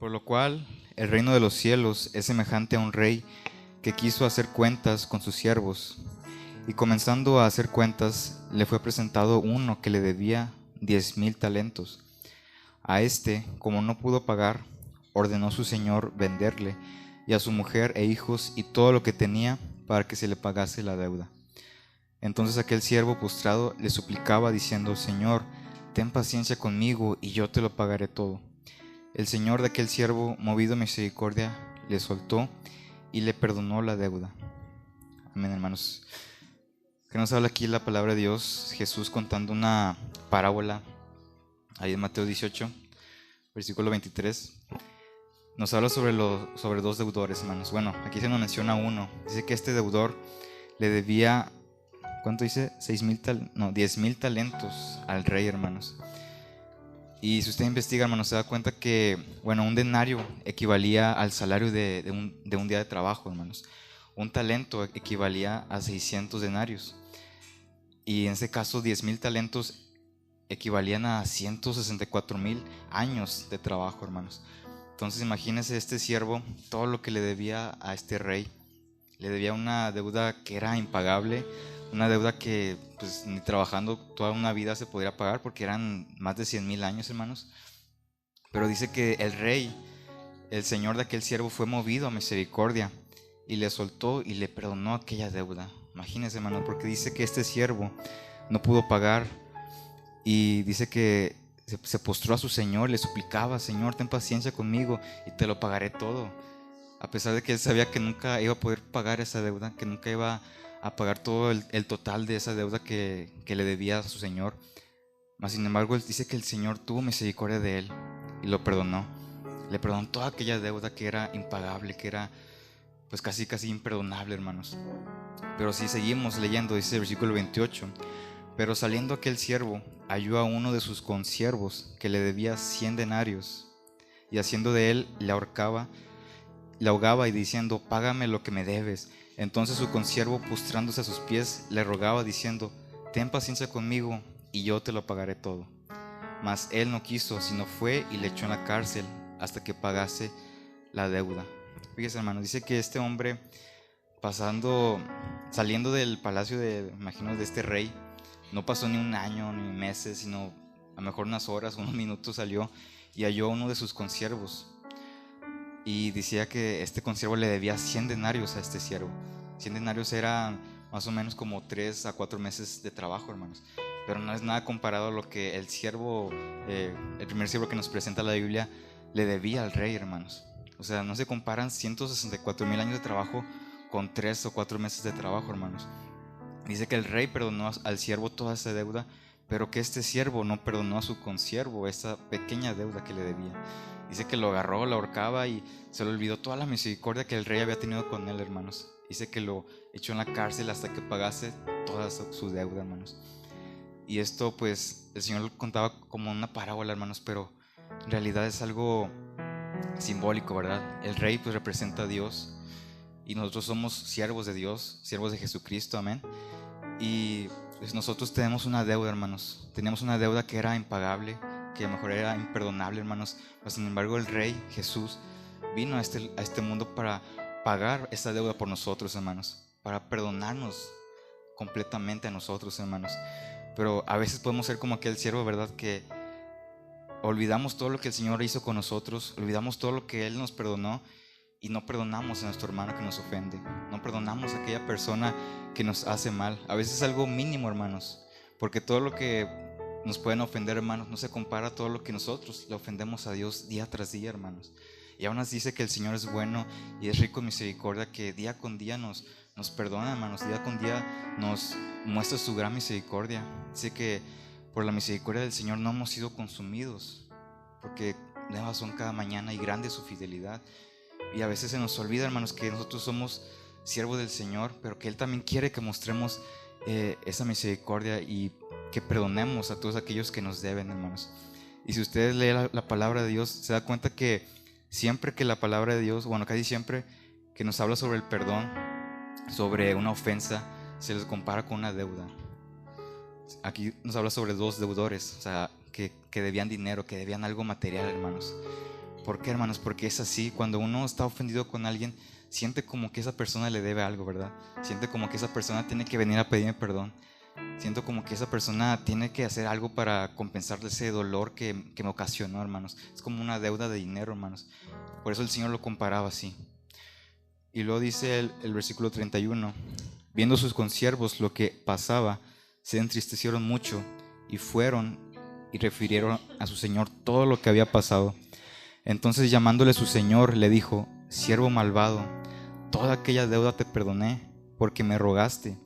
Por lo cual el reino de los cielos es semejante a un rey que quiso hacer cuentas con sus siervos. Y comenzando a hacer cuentas, le fue presentado uno que le debía 10,000 talentos. A este, como no pudo pagar, ordenó su señor venderle, y a su mujer e hijos y todo lo que tenía, para que se le pagase la deuda. Entonces aquel siervo postrado le suplicaba diciendo: Señor, ten paciencia conmigo y yo te lo pagaré todo. El señor de aquel siervo, movido a misericordia, le soltó y le perdonó la deuda. Amén, hermanos. Que nos habla aquí la palabra de Dios, Jesús contando una parábola, ahí en Mateo 18, versículo 23. Nos habla sobre dos deudores, hermanos. Bueno, aquí se nos menciona uno. Dice que este deudor le debía, ¿cuánto dice? 10,000 talentos al rey, hermanos. Y si usted investiga, hermanos, se da cuenta que, bueno, un denario equivalía al salario de un día de trabajo, hermanos. Un talento equivalía a 600 denarios. Y en este caso, 10,000 talentos equivalían a 164,000 años de trabajo, hermanos. Entonces, imagínense este siervo, todo lo que le debía a este rey. Le debía una deuda que era impagable, una deuda que pues ni trabajando toda una vida se podría pagar, porque eran más de 100,000 años, hermanos. Pero dice que el rey, el señor de aquel siervo, fue movido a misericordia y le soltó y le perdonó aquella deuda. Imagínense, hermano, porque dice que este siervo no pudo pagar y dice que se postró a su señor, le suplicaba: Señor, ten paciencia conmigo y te lo pagaré todo. A pesar de que él sabía que nunca iba a poder pagar esa deuda, que nunca iba a pagar todo el total de esa deuda que le debía a su señor. Mas sin embargo, él dice que el Señor tuvo misericordia de él y lo perdonó. Le perdonó toda aquella deuda que era impagable, que era pues casi imperdonable, hermanos. Pero si seguimos leyendo, dice el versículo 28: pero saliendo aquel siervo, halló a uno de sus consiervos que le debía 100 denarios, y haciendo de él, le ahogaba y diciendo: págame lo que me debes. Entonces su consiervo, postrándose a sus pies, le rogaba diciendo: ten paciencia conmigo y yo te lo pagaré todo. Mas él no quiso, sino fue y le echó en la cárcel hasta que pagase la deuda. Fíjese, hermano, dice que este hombre, saliendo del palacio imagino, de este rey, no pasó ni un año ni meses, sino a lo mejor unas horas, unos minutos, salió y halló a uno de sus consiervos. Y decía que este consiervo le debía 100 denarios a este siervo. 100 denarios eran más o menos como 3 a 4 meses de trabajo, hermanos. Pero no es nada comparado a lo que el primer siervo que nos presenta la Biblia, le debía al rey, hermanos. O sea, no se comparan 164,000 años de trabajo con 3 o 4 meses de trabajo, hermanos. Dice que el rey perdonó al siervo toda esa deuda, pero que este siervo no perdonó a su consiervo esa pequeña deuda que le debía. Dice que lo agarró, lo ahorcaba y se le olvidó toda la misericordia que el rey había tenido con él, hermanos. Dice que lo echó en la cárcel hasta que pagase toda su deuda, hermanos. Y esto pues el Señor lo contaba como una parábola, hermanos, pero en realidad es algo simbólico, ¿verdad? El rey pues representa a Dios y nosotros somos siervos de Dios, siervos de Jesucristo, amén. Y pues nosotros tenemos una deuda, hermanos. Teníamos una deuda que era impagable, que a lo mejor era imperdonable, hermanos. Pero sin embargo el Rey Jesús vino a este mundo para pagar esa deuda por nosotros, hermanos, para perdonarnos completamente a nosotros, hermanos. Pero a veces podemos ser como aquel siervo, ¿verdad? Que olvidamos todo lo que el Señor hizo con nosotros, olvidamos todo lo que Él nos perdonó y no perdonamos a nuestro hermano que nos ofende, no perdonamos a aquella persona que nos hace mal. A veces es algo mínimo, hermanos, porque todo lo que nos pueden ofender, hermanos, no se compara a todo lo que nosotros le ofendemos a Dios día tras día, hermanos. Y aún así dice que el Señor es bueno y es rico en misericordia, que día con día nos perdona, hermanos, día con día nos muestra su gran misericordia. Dice que por la misericordia del Señor no hemos sido consumidos, porque nuevas son cada mañana y grande es su fidelidad. Y a veces se nos olvida, hermanos, que nosotros somos siervos del Señor, pero que Él también quiere que mostremos esa misericordia y que perdonemos a todos aquellos que nos deben, hermanos. Y si ustedes leen la palabra de Dios, se da cuenta que siempre que la palabra de Dios, bueno, casi siempre que nos habla sobre el perdón, sobre una ofensa, se les compara con una deuda. Aquí nos habla sobre dos deudores, o sea, que debían dinero, que debían algo material, hermanos. ¿Por qué, hermanos? Porque es así, cuando uno está ofendido con alguien, siente como que esa persona le debe algo, ¿verdad? Siente como que esa persona tiene que venir a pedirme perdón. Siento como que esa persona tiene que hacer algo para compensar ese dolor que me ocasionó, hermanos. Es como una deuda de dinero, hermanos. Por eso el Señor lo comparaba así. Y luego dice el versículo 31, viendo sus consiervos lo que pasaba, se entristecieron mucho y fueron y refirieron a su señor todo lo que había pasado. Entonces llamándole su señor le dijo, siervo malvado, toda aquella deuda te perdoné porque me rogaste.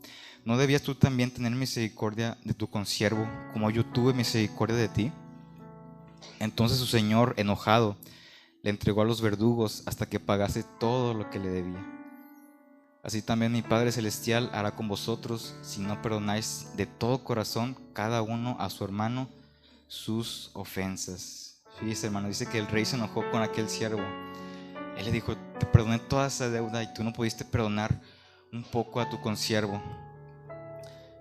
¿No debías tú también tener misericordia de tu consiervo como yo tuve misericordia de ti? Entonces su señor, enojado, le entregó a los verdugos hasta que pagase todo lo que le debía. Así también mi Padre Celestial hará con vosotros si no perdonáis de todo corazón cada uno a su hermano sus ofensas. Fíjese, hermano, dice que el rey se enojó con aquel siervo. Él le dijo, te perdoné toda esa deuda y tú no pudiste perdonar un poco a tu consiervo.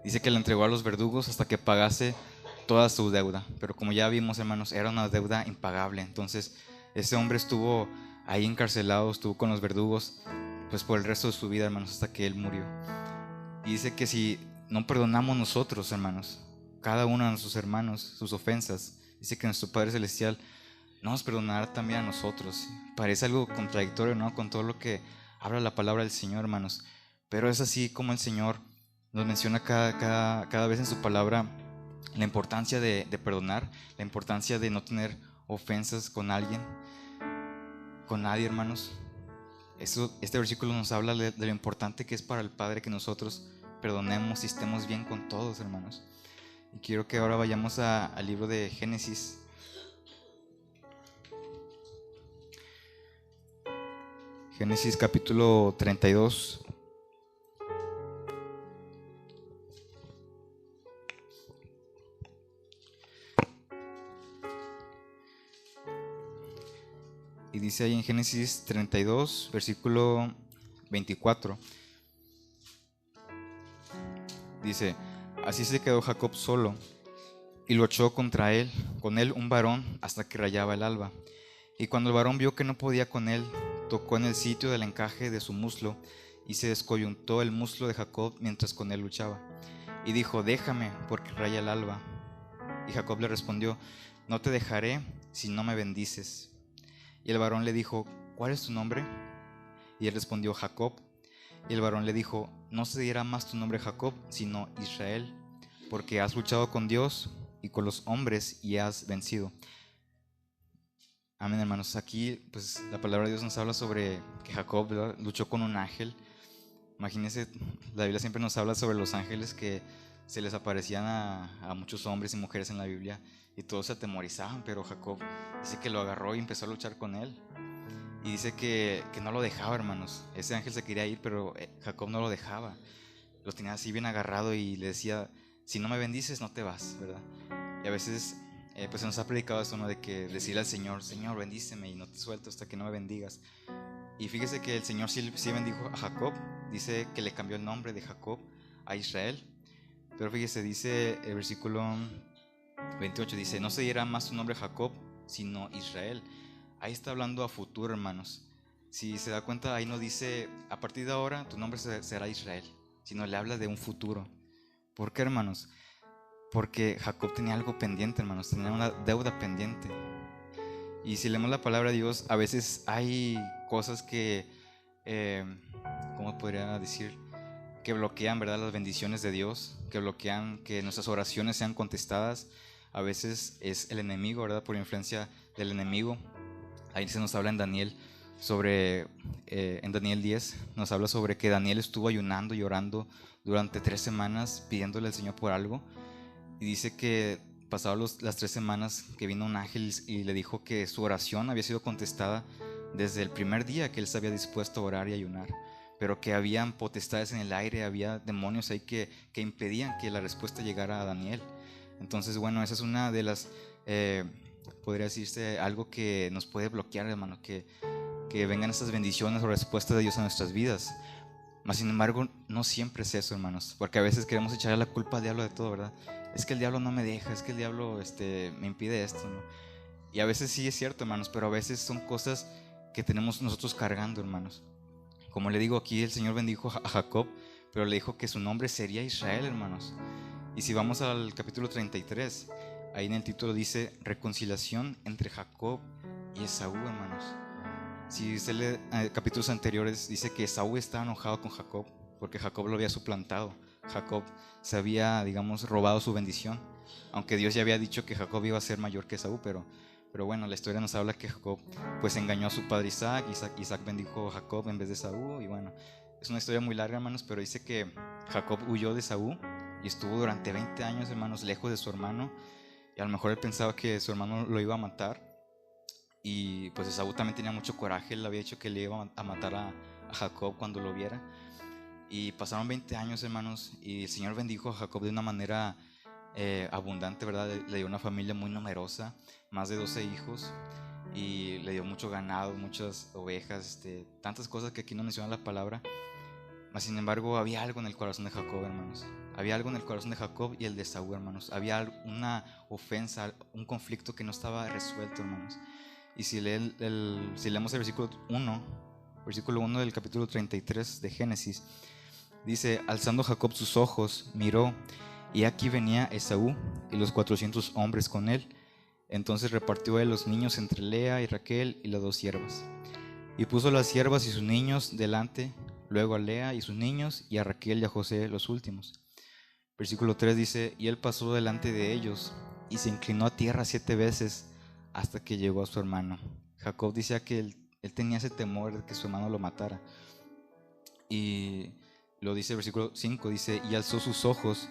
Dice que le entregó a los verdugos hasta que pagase toda su deuda. Pero como ya vimos, hermanos, era una deuda impagable. Entonces ese hombre estuvo ahí encarcelado, estuvo con los verdugos pues por el resto de su vida, hermanos, hasta que él murió. Y dice que si no perdonamos nosotros, hermanos, cada uno de nuestros hermanos sus ofensas, dice que nuestro Padre Celestial no nos perdonará también a nosotros. Parece algo contradictorio, ¿no? Con todo lo que habla la palabra del Señor, hermanos. Pero es así como el Señor nos menciona cada vez en su palabra la importancia de perdonar, la importancia de no tener ofensas con alguien, con nadie, hermanos. Este versículo nos habla de lo importante que es para el Padre que nosotros perdonemos y estemos bien con todos, hermanos. Y quiero que ahora vayamos al libro de Génesis. Génesis capítulo 32. Y dice ahí en Génesis 32, versículo 24. Dice, así se quedó Jacob solo y luchó con él un varón hasta que rayaba el alba. Y cuando el varón vio que no podía con él, tocó en el sitio del encaje de su muslo y se descoyuntó el muslo de Jacob mientras con él luchaba. Y dijo, déjame porque raya el alba. Y Jacob le respondió, no te dejaré si no me bendices. Y el varón le dijo, ¿cuál es tu nombre? Y él respondió, Jacob. Y el varón le dijo, no se dirá más tu nombre Jacob, sino Israel, porque has luchado con Dios y con los hombres y has vencido. Amén, hermanos. Aquí pues la palabra de Dios nos habla sobre que Jacob, ¿verdad?, luchó con un ángel. Imagínense, la Biblia siempre nos habla sobre los ángeles que se les aparecían a muchos hombres y mujeres en la Biblia y todos se atemorizaban, pero Jacob dice que lo agarró y empezó a luchar con él. Y dice que no lo dejaba, hermanos. Ese ángel se quería ir, pero Jacob no lo dejaba. Lo tenía así bien agarrado y le decía, si no me bendices, no te vas, ¿verdad? Y a veces pues se nos ha predicado esto, ¿no? De que decirle al Señor, Señor, bendíceme y no te suelto hasta que no me bendigas. Y fíjese que el Señor sí bendijo a Jacob. Dice que le cambió el nombre de Jacob a Israel. Pero fíjese, dice el versículo 28, dice, no se dirá más su nombre Jacob, sino Israel. Ahí está hablando a futuro, hermanos. Si se da cuenta, ahí no dice, a partir de ahora tu nombre será Israel, sino le habla de un futuro. ¿Por qué, hermanos? Porque Jacob tenía algo pendiente, hermanos, tenía una deuda pendiente. Y si leemos la palabra de Dios, a veces hay cosas que, ¿cómo podría decir? Que bloquean, ¿verdad?, las bendiciones de Dios, que bloquean que nuestras oraciones sean contestadas. A veces es el enemigo, ¿verdad?, por influencia del enemigo. Ahí se nos habla en Daniel en Daniel 10, nos habla sobre que Daniel estuvo ayunando y orando durante 3 semanas pidiéndole al Señor por algo. Y dice que pasadas las 3 semanas que vino un ángel y le dijo que su oración había sido contestada desde el primer día que él se había dispuesto a orar y ayunar, pero que habían potestades en el aire, había demonios ahí que impedían que la respuesta llegara a Daniel. Entonces, bueno, esa es una de las, podría decirse, algo que nos puede bloquear, hermano, que vengan estas bendiciones o respuestas de Dios a nuestras vidas. Mas sin embargo, no siempre es eso, hermanos, porque a veces queremos echarle la culpa al diablo de todo, ¿verdad? Es que el diablo no me deja, es que el diablo me impide esto, ¿no? Y a veces sí es cierto, hermanos, pero a veces son cosas que tenemos nosotros cargando, hermanos. Como le digo, aquí el Señor bendijo a Jacob, pero le dijo que su nombre sería Israel, hermanos. Y si vamos al capítulo 33, ahí en el título dice reconciliación entre Jacob y Esaú, hermanos. Si usted lee capítulos anteriores, dice que Esaú estaba enojado con Jacob porque Jacob lo había suplantado. Jacob se había, digamos, robado su bendición, aunque Dios ya había dicho que Jacob iba a ser mayor que Esaú, pero bueno, la historia nos habla que Jacob pues engañó a su padre Isaac. Isaac bendijo a Jacob en vez de Esaú. Y bueno, es una historia muy larga, hermanos, pero dice que Jacob huyó de Esaú y estuvo durante 20 años, hermanos, lejos de su hermano. Y a lo mejor él pensaba que su hermano lo iba a matar. Y pues Esaú también tenía mucho coraje. Él había dicho que le iba a matar a Jacob cuando lo viera. Y pasaron 20 años, hermanos, y el Señor bendijo a Jacob de una manera abundante, ¿verdad? Le dio una familia muy numerosa, más de 12 hijos, y le dio mucho ganado, muchas ovejas, tantas cosas que aquí no menciona la palabra. Mas sin embargo, había algo en el corazón de Jacob, hermanos. Había algo en el corazón de Jacob y el de Esaú, hermanos. Había una ofensa, un conflicto que no estaba resuelto, hermanos. Y si leemos el versículo 1 del capítulo 33 de Génesis, dice: alzando Jacob sus ojos, miró, y aquí venía Esaú y los 400 hombres con él. Entonces repartió él los niños entre Lea y Raquel y las 2 siervas. Y puso las siervas y sus niños delante, luego a Lea y sus niños, y a Raquel y a José los últimos. Versículo 3 dice: y él pasó delante de ellos, y se inclinó a tierra 7 veces, hasta que llegó a su hermano. Jacob decía que él tenía ese temor de que su hermano lo matara. Y lo dice el versículo 5, dice: y alzó sus ojos.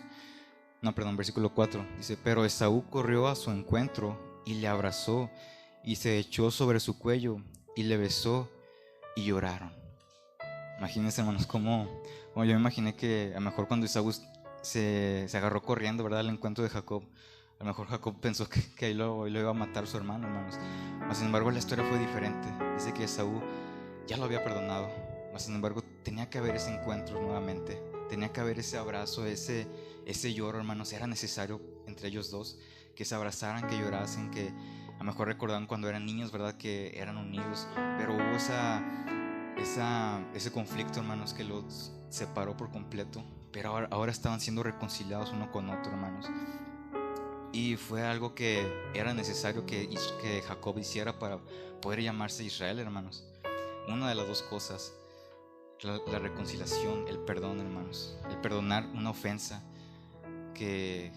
Versículo 4 dice: pero Esaú corrió a su encuentro y le abrazó y se echó sobre su cuello y le besó y lloraron. Imagínense, hermanos, como yo me imaginé que a lo mejor cuando Esaú se agarró corriendo, ¿verdad?, al encuentro de Jacob, a lo mejor Jacob pensó que ahí lo iba a matar su hermano, hermanos. Mas sin embargo la historia fue diferente. Dice que Esaú ya lo había perdonado, mas sin embargo tenía que haber ese encuentro nuevamente. Tenía que haber ese abrazo, ese lloro, hermanos. Era necesario entre ellos dos que se abrazaran, que llorasen, que a lo mejor recordaban cuando eran niños, ¿verdad?, que eran unidos. Pero hubo ese conflicto, hermanos, que los separó por completo. Pero ahora estaban siendo reconciliados uno con otro, hermanos. Y fue algo que era necesario que Jacob hiciera para poder llamarse Israel, hermanos. Una de las dos cosas: la reconciliación, el perdón, hermanos. El perdonar una ofensa que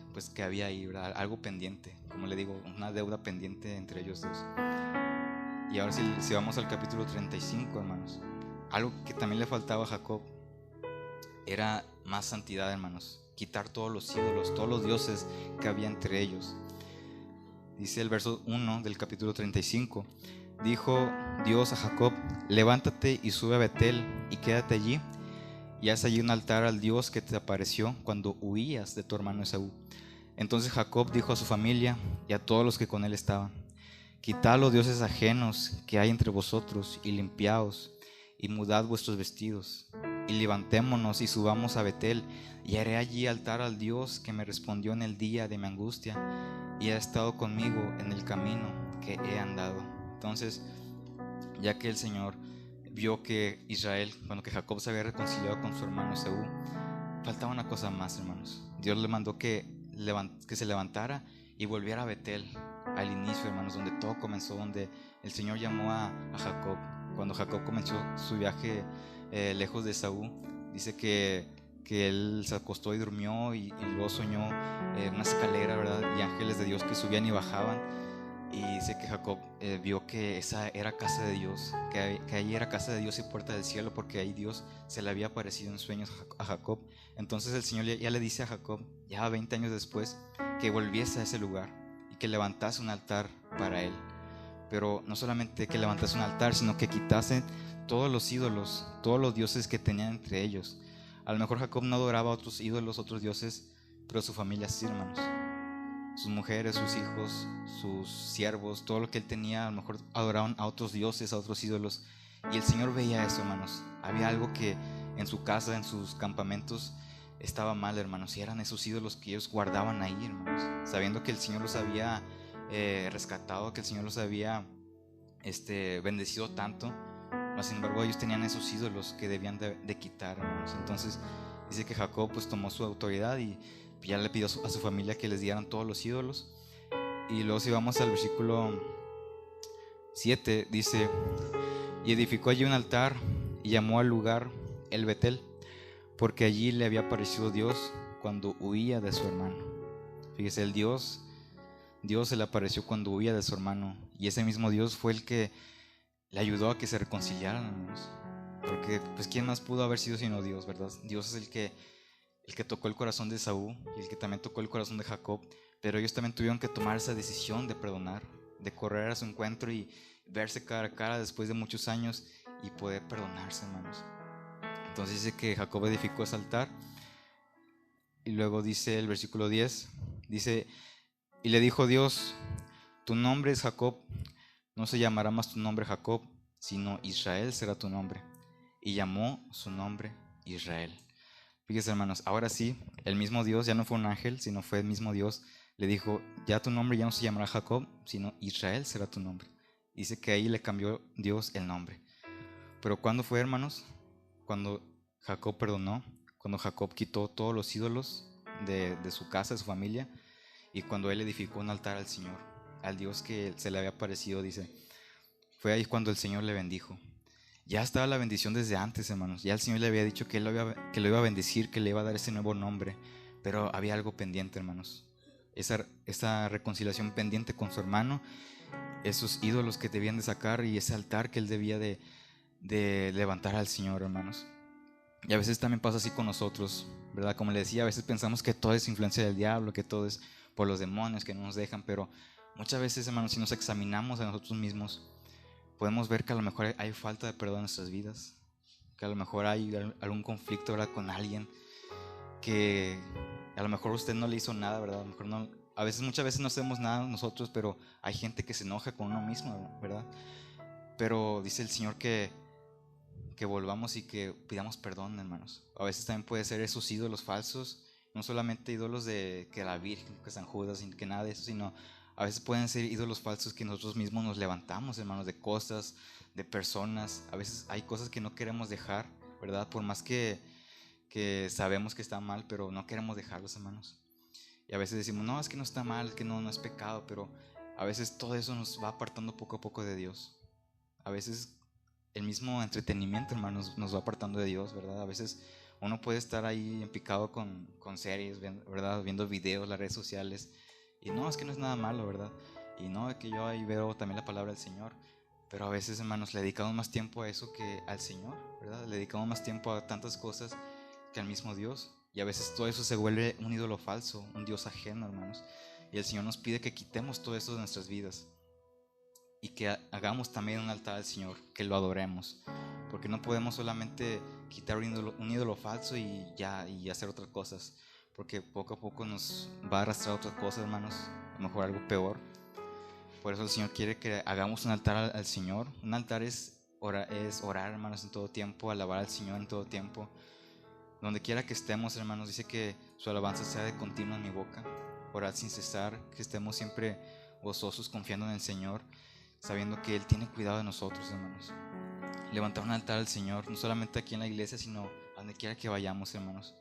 había ahí, ¿verdad?, algo pendiente, como le digo, una deuda pendiente entre ellos dos. Y ahora si vamos al capítulo 35, hermanos, algo que también le faltaba a Jacob era más santidad, hermanos. Quitar todos los ídolos, todos los dioses que había entre ellos. Dice el verso 1 del capítulo 35: dijo Dios a Jacob: levántate y sube a Betel y quédate allí, y haz allí un altar al Dios que te apareció cuando huías de tu hermano Esaú. Entonces Jacob dijo a su familia y a todos los que con él estaban: quitad los dioses ajenos que hay entre vosotros y limpiaos, y mudad vuestros vestidos, y levantémonos y subamos a Betel, y haré allí altar al Dios que me respondió en el día de mi angustia y ha estado conmigo en el camino que he andado. Entonces, ya que el Señor vio que que Jacob se había reconciliado con su hermano Esaú, faltaba una cosa más, hermanos. Dios le mandó que se levantara y volviera a Betel, al inicio, hermanos, donde todo comenzó, donde el Señor llamó a Jacob. Cuando Jacob comenzó su viaje lejos de Esaú, dice que él se acostó y durmió, y luego soñó una escalera, ¿verdad?, y ángeles de Dios que subían y bajaban. Y dice que Jacob vio que esa era casa de Dios, que ahí era casa de Dios y puerta del cielo, porque ahí Dios se le había aparecido en sueños a Jacob. Entonces el Señor ya le dice a Jacob, ya 20 años después, que volviese a ese lugar y que levantase un altar para él. Pero no solamente que levantase un altar, sino que quitase todos los ídolos, todos los dioses que tenían entre ellos. A lo mejor Jacob no adoraba a otros ídolos, otros dioses, pero su familia sí, hermanos. Sus mujeres, sus hijos, sus siervos, todo lo que él tenía, a lo mejor adoraban a otros dioses, a otros ídolos. Y el Señor veía eso, hermanos. Había algo que en su casa, en sus campamentos, estaba mal, hermanos. Y eran esos ídolos que ellos guardaban ahí, hermanos, sabiendo que el Señor los había rescatado, que el Señor los había bendecido tanto. Mas sin embargo ellos tenían esos ídolos que debían de quitar, hermanos. Entonces dice que Jacob pues tomó su autoridad y ya le pidió a su familia que les dieran todos los ídolos. Y luego si vamos al versículo 7, dice: y edificó allí un altar y llamó al lugar el Betel, porque allí le había aparecido Dios cuando huía de su hermano. Fíjese, Dios se le apareció cuando huía de su hermano, y ese mismo Dios fue el que le ayudó a que se reconciliaran, hermanos. Porque pues quién más pudo haber sido sino Dios, ¿verdad? Dios es el que tocó el corazón de Saúl y el que también tocó el corazón de Jacob, pero ellos también tuvieron que tomar esa decisión de perdonar, de correr a su encuentro y verse cara a cara después de muchos años y poder perdonarse, hermanos. Entonces dice que Jacob edificó ese altar, y luego dice el versículo 10, dice: y le dijo Dios: tu nombre es Jacob, no se llamará más tu nombre Jacob, sino Israel será tu nombre. Y llamó su nombre Israel. Fíjense, hermanos, ahora sí, el mismo Dios, ya no fue un ángel, sino fue el mismo Dios, le dijo: ya tu nombre ya no se llamará Jacob, sino Israel será tu nombre. Dice que ahí le cambió Dios el nombre. Pero ¿cuándo fue, hermanos? Cuando Jacob perdonó, cuando Jacob quitó todos los ídolos de su casa, de su familia, y cuando él edificó un altar al Señor, al Dios que se le había aparecido, dice, fue ahí cuando el Señor le bendijo. Ya estaba la bendición desde antes, hermanos. Ya el Señor le había dicho que lo iba a bendecir, que le iba a dar ese nuevo nombre. Pero había algo pendiente, hermanos. Esa reconciliación pendiente con su hermano, esos ídolos que debían de sacar y ese altar que él debía de levantar al Señor, hermanos. Y a veces también pasa así con nosotros, ¿verdad? Como le decía, a veces pensamos que todo es influencia del diablo, que todo es por los demonios que no nos dejan. Pero muchas veces, hermanos, si nos examinamos a nosotros mismos, podemos ver que a lo mejor hay falta de perdón en nuestras vidas, que a lo mejor hay algún conflicto, ¿verdad?, con alguien que a lo mejor usted no le hizo nada, ¿verdad? A lo mejor no, muchas veces no hacemos nada nosotros, pero hay gente que se enoja con uno mismo, ¿verdad? Pero dice el Señor que volvamos y que pidamos perdón, hermanos. A veces también puede ser esos ídolos falsos, no solamente ídolos de que la Virgen, que San Judas, que nada de eso, sino a veces pueden ser ídolos falsos que nosotros mismos nos levantamos, hermanos, de cosas, de personas. A veces hay cosas que no queremos dejar, ¿verdad? Por más que sabemos que está mal, pero no queremos dejarlos, hermanos. Y a veces decimos, no, es que no está mal, es que no es pecado, pero a veces todo eso nos va apartando poco a poco de Dios. A veces el mismo entretenimiento, hermanos, nos va apartando de Dios, ¿verdad? A veces uno puede estar ahí empicado con series, ¿verdad? Viendo videos, las redes sociales, y no, es que no es nada malo, ¿verdad? Y no, es que yo ahí veo también la palabra del Señor, pero a veces, hermanos, le dedicamos más tiempo a eso que al Señor, ¿verdad? Le dedicamos más tiempo a tantas cosas que al mismo Dios, y a veces todo eso se vuelve un ídolo falso, un Dios ajeno, hermanos, y el Señor nos pide que quitemos todo eso de nuestras vidas y que hagamos también un altar al Señor, que lo adoremos, porque no podemos solamente quitar un ídolo falso y hacer otras cosas, porque poco a poco nos va a arrastrar otras cosas, hermanos, a lo mejor algo peor. Por eso el Señor quiere que hagamos un altar al Señor. Un altar es orar, hermanos, en todo tiempo, alabar al Señor en todo tiempo. Donde quiera que estemos, hermanos, dice que su alabanza sea de continuo en mi boca. Orar sin cesar, que estemos siempre gozosos, confiando en el Señor, sabiendo que Él tiene cuidado de nosotros, hermanos. Levantar un altar al Señor, no solamente aquí en la iglesia, sino a donde quiera que vayamos, hermanos.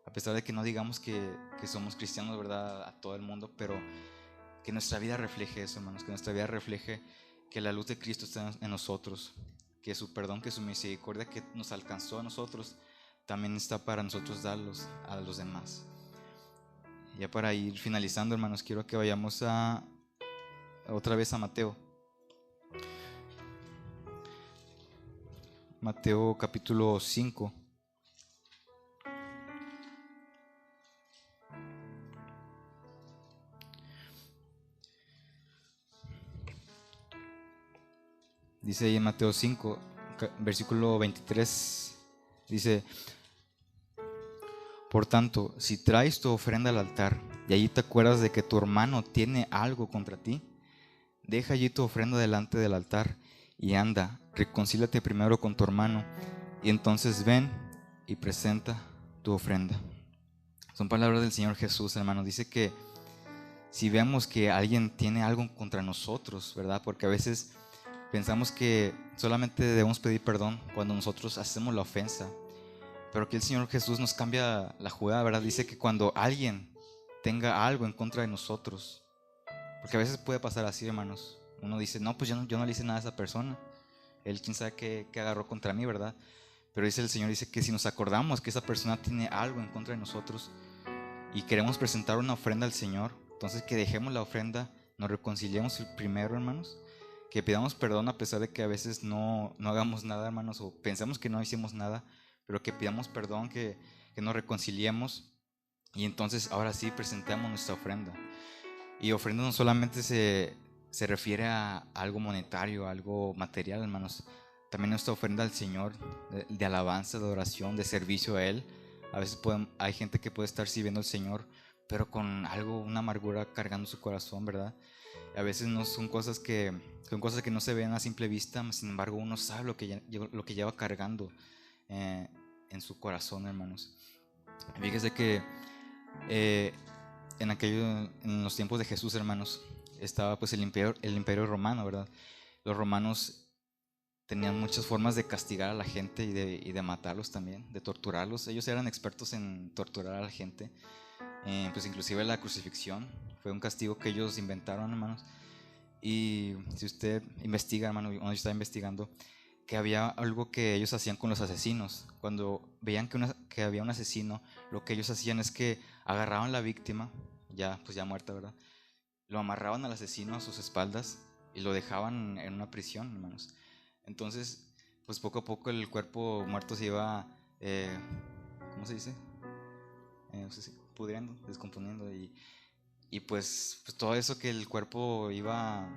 A pesar de que no digamos que somos cristianos, ¿verdad?, a todo el mundo, pero que nuestra vida refleje eso, hermanos, que nuestra vida refleje que la luz de Cristo está en nosotros, que su perdón, que su misericordia que nos alcanzó a nosotros, también está para nosotros darlos a los demás. Ya para ir finalizando, hermanos, quiero que vayamos otra vez a Mateo. Mateo capítulo 5. Dice ahí en Mateo 5, versículo 23, dice: por tanto, si traes tu ofrenda al altar y allí te acuerdas de que tu hermano tiene algo contra ti, deja allí tu ofrenda delante del altar y anda, reconcíliate primero con tu hermano y entonces ven y presenta tu ofrenda. Son palabras del Señor Jesús, hermanos. Dice que si vemos que alguien tiene algo contra nosotros, ¿verdad? Porque a veces pensamos que solamente debemos pedir perdón cuando nosotros hacemos la ofensa. Pero aquí el Señor Jesús nos cambia la jugada, ¿verdad? Dice que cuando alguien tenga algo en contra de nosotros, porque a veces puede pasar así, hermanos. Uno dice, no, pues yo no le hice nada a esa persona. Él quién sabe qué agarró contra mí, ¿verdad? Pero dice el Señor, dice que si nos acordamos que esa persona tiene algo en contra de nosotros y queremos presentar una ofrenda al Señor, entonces que dejemos la ofrenda, nos reconciliemos primero, hermanos, que pidamos perdón a pesar de que a veces no hagamos nada, hermanos, o pensamos que no hicimos nada, pero que pidamos perdón, que nos reconciliemos y entonces ahora sí presentamos nuestra ofrenda. Y ofrenda no solamente se refiere a algo monetario, a algo material, hermanos. También nuestra ofrenda al Señor, de alabanza, de oración, de servicio a Él. A veces hay gente que puede estar sirviendo al Señor, pero con algo, una amargura cargando su corazón, ¿verdad? A veces no son cosas que no se ven a simple vista, sin embargo uno sabe lo que lleva cargando en su corazón, hermanos. Fíjese que en los tiempos de Jesús, hermanos, estaba pues el imperio romano, ¿verdad? Los romanos tenían muchas formas de castigar a la gente y de matarlos también, de torturarlos. Ellos eran expertos en torturar a la gente. Pues inclusive la crucifixión fue un castigo que ellos inventaron, hermanos. Y si usted investiga, hermano, yo estaba investigando que había algo que ellos hacían con los asesinos. Cuando veían que había un asesino, lo que ellos hacían es que agarraban a la víctima, ya muerta, ¿verdad? Lo amarraban al asesino a sus espaldas y lo dejaban en una prisión, hermanos. Entonces, pues poco a poco el cuerpo muerto se iba, ¿cómo se dice? No sé si, pudriendo, descomponiendo y pues todo eso que el cuerpo iba,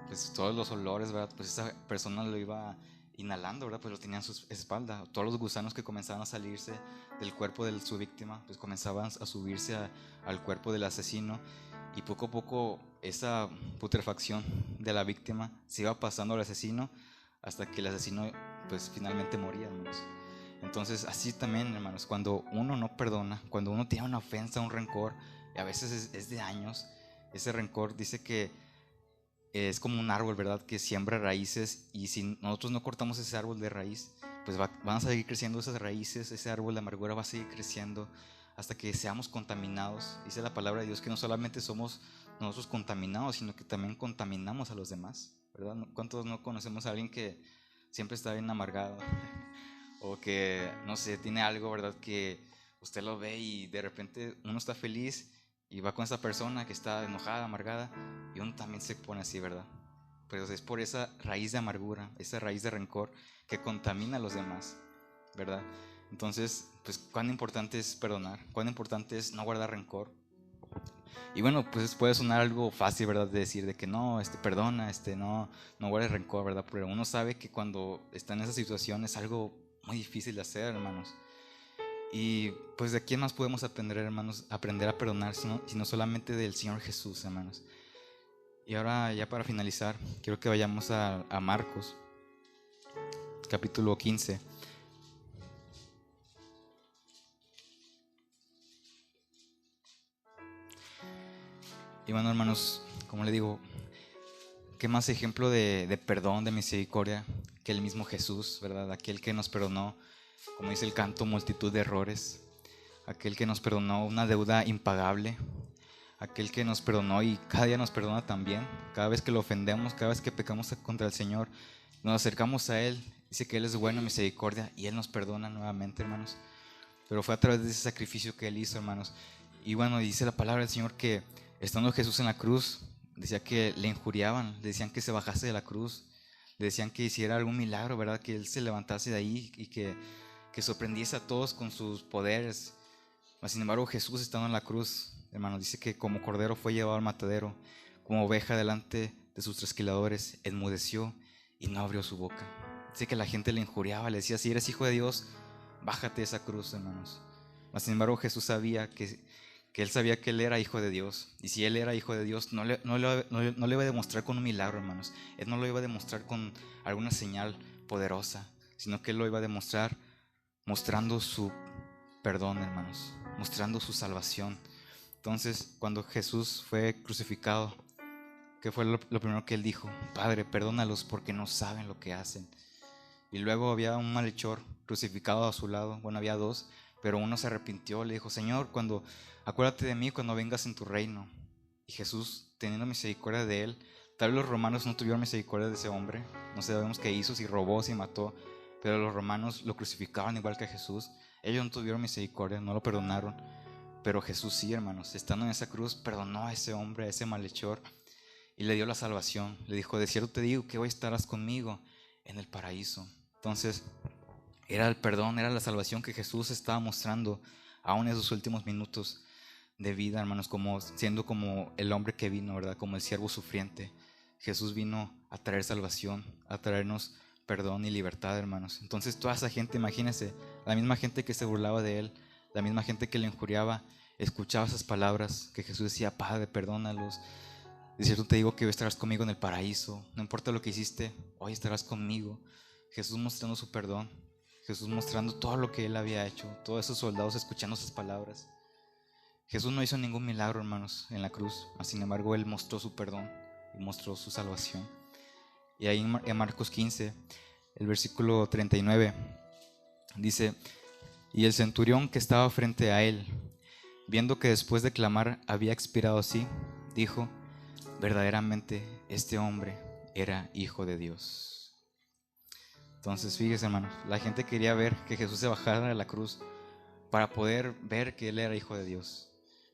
pues todos los olores, ¿verdad? Pues esa persona lo iba inhalando, ¿verdad? Pues lo tenía en su espalda. Todos los gusanos que comenzaban a salirse del cuerpo de su víctima, pues comenzaban a subirse al cuerpo del asesino. Y poco a poco esa putrefacción de la víctima se iba pasando al asesino hasta que el asesino pues finalmente moría, hermanos. Entonces así también, hermanos, cuando uno no perdona, cuando uno tiene una ofensa, un rencor, y a veces es de años, ese rencor dice que es como un árbol, ¿verdad? Que siembra raíces y si nosotros no cortamos ese árbol de raíz, pues van a seguir creciendo esas raíces, ese árbol de amargura va a seguir creciendo hasta que seamos contaminados. Dice la palabra de Dios que no solamente somos nosotros contaminados, sino que también contaminamos a los demás, ¿verdad? ¿Cuántos no conocemos a alguien que siempre está bien amargado? O que, no sé, tiene algo, ¿verdad? Que usted lo ve y de repente uno está feliz y va con esa persona que está enojada, amargada, y uno también se pone así, ¿verdad? Pero es por esa raíz de amargura, esa raíz de rencor que contamina a los demás, ¿verdad? Entonces, pues cuán importante es perdonar, cuán importante es no guardar rencor. Y bueno, pues puede sonar algo fácil, ¿verdad? De decir de que no, perdona, no guardes rencor, ¿verdad? Pero uno sabe que cuando está en esa situación es algo muy difícil de hacer, hermanos. Y pues de quién más podemos aprender, hermanos, aprender a perdonar, sino solamente del Señor Jesús, hermanos. Y ahora ya para finalizar, quiero que vayamos a Marcos, capítulo 15. Y bueno, hermanos, como le digo, ¿qué más ejemplo de perdón, de misericordia que el mismo Jesús, ¿verdad? Aquel que nos perdonó, como dice el canto, multitud de errores. Aquel que nos perdonó una deuda impagable. Aquel que nos perdonó y cada día nos perdona también. Cada vez que lo ofendemos, cada vez que pecamos contra el Señor, nos acercamos a Él. Dice que Él es bueno en misericordia y Él nos perdona nuevamente, hermanos. Pero fue a través de ese sacrificio que Él hizo, hermanos. Y bueno, dice la palabra del Señor que estando Jesús en la cruz, decía que le injuriaban, le decían que se bajase de la cruz, le decían que hiciera algún milagro, ¿verdad? Que Él se levantase de ahí y que sorprendiese a todos con sus poderes. Mas sin embargo, Jesús estando en la cruz, hermanos, dice que como cordero fue llevado al matadero, como oveja delante de sus trasquiladores, enmudeció y no abrió su boca. Dice que la gente le injuriaba, le decía, si eres hijo de Dios, bájate de esa cruz, hermanos. Mas sin embargo, Jesús sabía que él sabía que él era hijo de Dios. Y si él era hijo de Dios, no le iba a demostrar con un milagro, hermanos. Él no lo iba a demostrar con alguna señal poderosa, sino que él lo iba a demostrar mostrando su perdón, hermanos, mostrando su salvación. Entonces, cuando Jesús fue crucificado, ¿qué fue lo primero que él dijo? Padre, perdónalos porque no saben lo que hacen. Y luego había un malhechor crucificado a su lado. Bueno, había dos, pero uno se arrepintió. Le dijo, Señor, acuérdate de mí cuando vengas en tu reino. Y Jesús, teniendo misericordia de él, tal vez los romanos no tuvieron misericordia de ese hombre. No sabemos qué hizo, si robó, si mató. Pero los romanos lo crucificaban igual que a Jesús. Ellos no tuvieron misericordia, no lo perdonaron. Pero Jesús sí, hermanos, estando en esa cruz, perdonó a ese hombre, a ese malhechor, y le dio la salvación. Le dijo, de cierto te digo que hoy estarás conmigo en el paraíso. Entonces, era el perdón, era la salvación que Jesús estaba mostrando aún en sus últimos minutos de vida, hermanos, siendo como el hombre que vino, ¿verdad? Como el siervo sufriente. Jesús vino a traer salvación, a traernos perdón y libertad, hermanos. Entonces, toda esa gente, imagínense, la misma gente que se burlaba de él, la misma gente que le injuriaba, escuchaba esas palabras que Jesús decía, Padre, perdónalos. De cierto te digo que hoy estarás conmigo en el paraíso. No importa lo que hiciste, hoy estarás conmigo. Jesús mostrando su perdón. Jesús mostrando todo lo que él había hecho. Todos esos soldados escuchando esas palabras. Jesús no hizo ningún milagro, hermanos, en la cruz. Sin embargo, él mostró su perdón y mostró su salvación. Y ahí en Marcos 15, el versículo 39, dice, y el centurión que estaba frente a él, viendo que después de clamar había expirado así, dijo, verdaderamente este hombre era hijo de Dios. Entonces, fíjese, hermanos, la gente quería ver que Jesús se bajara de la cruz para poder ver que él era hijo de Dios.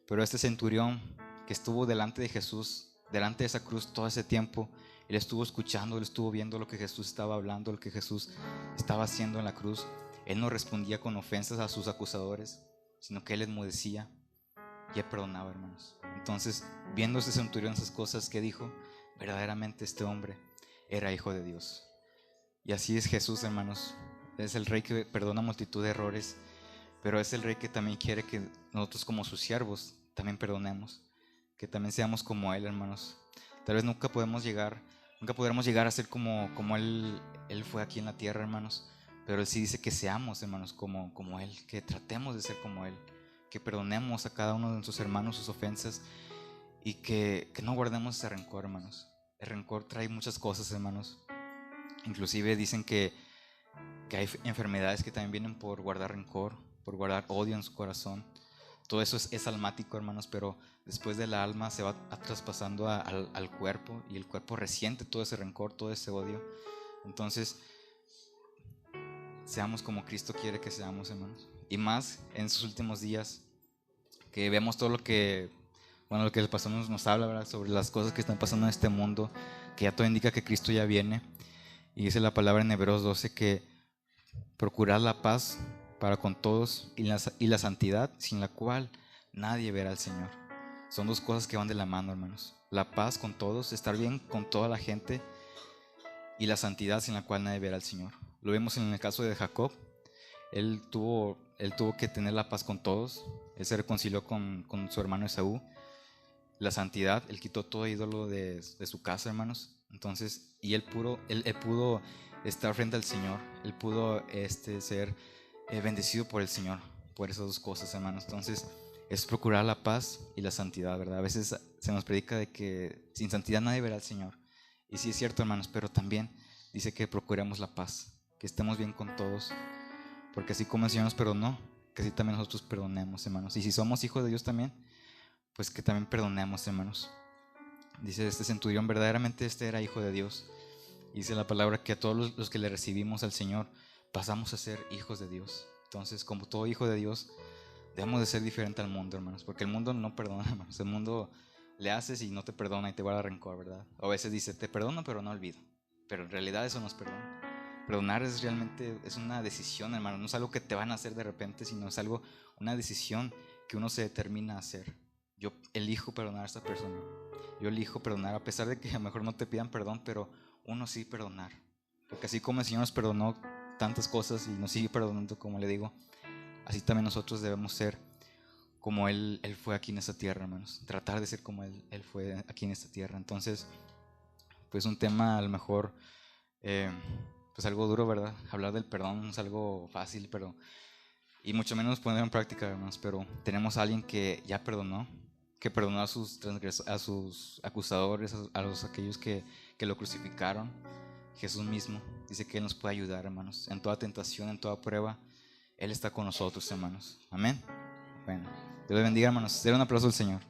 Pero este centurión que estuvo delante de Jesús, delante de esa cruz todo ese tiempo, él estuvo escuchando, él estuvo viendo lo que Jesús estaba hablando, lo que Jesús estaba haciendo en la cruz. Él no respondía con ofensas a sus acusadores, sino que él enmudecía y él perdonaba, hermanos. Entonces, viendo ese centurión esas cosas, que dijo, verdaderamente este hombre era hijo de Dios. Y así es Jesús, hermanos. Es el Rey que perdona multitud de errores, pero es el Rey que también quiere que nosotros como sus siervos también perdonemos, que también seamos como Él, hermanos. Tal vez nunca podremos llegar a ser como él fue aquí en la tierra, hermanos, pero Él sí dice que seamos, hermanos, como Él, que tratemos de ser como Él, que perdonemos a cada uno de nuestros hermanos sus ofensas y que no guardemos ese rencor, hermanos. El rencor trae muchas cosas, hermanos. Inclusive dicen que hay enfermedades que también vienen por guardar rencor, por guardar odio en su corazón. Todo eso es almático, hermanos, pero después del alma se va traspasando al cuerpo, y el cuerpo resiente todo ese rencor, todo ese odio. Entonces, seamos como Cristo quiere que seamos, hermanos. Y más en sus últimos días, que vemos todo lo que el pastor nos habla, ¿verdad? Sobre las cosas que están pasando en este mundo, que ya todo indica que Cristo ya viene. Y dice la palabra en Hebreos 12 que procurar la paz para con todos y la santidad, sin la cual nadie verá al Señor. Son dos cosas que van de la mano, hermanos. La paz con todos, estar bien con toda la gente, y la santidad sin la cual nadie verá al Señor. Lo vemos en el caso de Jacob. Él tuvo que tener la paz con todos. Él se reconcilió con su hermano Esaú. La santidad, él quitó todo ídolo de su casa, hermanos. Entonces, y él pudo estar frente al Señor. Él pudo ser bendecido por el Señor, por esas dos cosas, hermanos. Entonces, es procurar la paz y la santidad, ¿verdad? A veces se nos predica de que sin santidad nadie verá al Señor. Y sí es cierto, hermanos, pero también dice que procuremos la paz, que estemos bien con todos, porque así como el Señor nos perdonó, que así también nosotros perdonemos, hermanos. Y si somos hijos de Dios también, pues que también perdonemos, hermanos. Dice este centurión, verdaderamente este era hijo de Dios. Dice la palabra que a todos los que le recibimos al Señor pasamos a ser hijos de Dios. Entonces, como todo hijo de Dios, debemos de ser diferente al mundo, hermanos, porque el mundo no perdona, hermanos. El mundo le haces y no te perdona y te guarda rencor, ¿verdad? O a veces dice, te perdono pero no olvido. Pero en realidad eso no es perdón. Perdonar es realmente una decisión, hermano. No es algo que te van a hacer de repente, sino es una decisión que uno se determina a hacer. Yo elijo perdonar a esta persona. Yo elijo perdonar, a pesar de que a lo mejor no te pidan perdón, pero uno sí perdonar. Porque así como el Señor nos perdonó tantas cosas y nos sigue perdonando, como le digo, así también nosotros debemos ser como Él fue aquí en esta tierra, hermanos. Tratar de ser como Él fue aquí en esta tierra. Entonces, pues un tema a lo mejor, pues algo duro, ¿verdad? Hablar del perdón no es algo fácil, pero y mucho menos ponerlo en práctica, hermanos. Pero tenemos a alguien que ya perdonó, que perdonó a a sus acusadores, aquellos que lo crucificaron. Jesús mismo dice que Él nos puede ayudar, hermanos, en toda tentación, en toda prueba. Él está con nosotros, hermanos. Amén. Bueno, Dios les bendiga, hermanos. Den un aplauso al Señor.